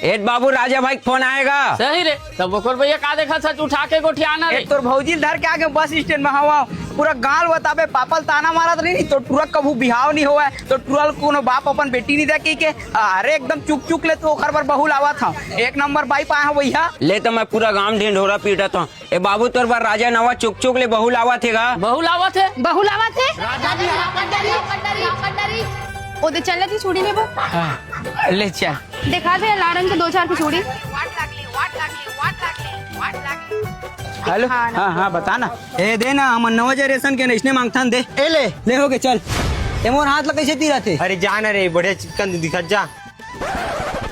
एक बाबू राजा भाई फोन आएगा। सही रे तब ओकर भैया का देखा सच उठा के गोठियाना रे। तोर भौजी धर के आगे बस स्टैंड में हवा पूरा गाल बताबे पापल ताना मारत नहीं तो तुरंत कभू बिहाव नहीं हुआ तो तुरंत कोनो बाप अपन बेटी नहीं देखी के अरे एकदम चुक चुक ले तो ओकर पर बहुल आवत हूँ एक नंबर बाई पाया भैया ले तो मैं पूरा गांव ढिंढोरा पीटत हूँ। ए बाबू तोर बार राजा नवा चुक चुक ले बहुल आवा थेगा। बहुल आवत है बहुलावा थे ओदे चल थी चूड़ी लेबो ले चल दिखा दे लाड़न के 2-4 की चूड़ी। हेलो हाँ बता ना ए दे ना हम नवा जनरेशन के नैसने मांगथन दे ए ले हो के चल ए मोर हाथ ल कैसे तीरा थे। अरे जा ना रे बढ़िया चिकन दिखा जा।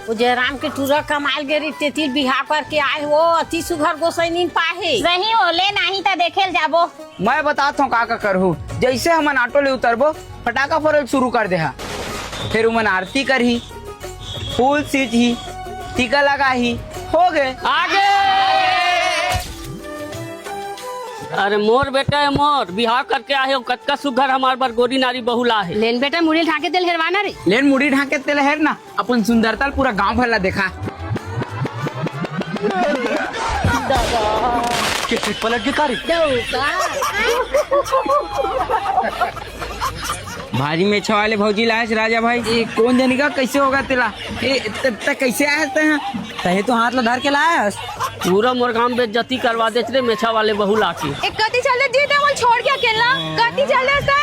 वो जयराम के टूरा कमाल गेरी तेतिल बिहा करके आए वो अति सुघर गोसाई नीन पाहे सही होले नहीं तो देखे जाबो। मैं बताता हूँ का करहू जैसे हमन ऑटो ले उतरबो पटाखा फोड़ल शुरू कर दे फिर उमन आरती करही फूल सींची टीका लगाही हो गए आगे। अरे मोर बेटा है मोर बिहार करके आए हो कतका सुघर हमार बार गोरी नारी बहुला है। लेन बेटा मुड़ी ढाके तेल हेरवाना रे लेन मुड़ी ढाके तेल है ना अपन सुंदरता पूरा गांव भर ला देखा पलट के कारी भारी मेछा वाले भौजी लाए से राजा भाई। ये कौन जानेगा कैसे होगा तेला कैसे आए तहे तो हाथ ला धर के लाया पूरा मोर गांव बेइज्जती करवा देते रे मेछा वाले बहुला की। एक कति चले जीते वो छोड़ के अकेला कति चले से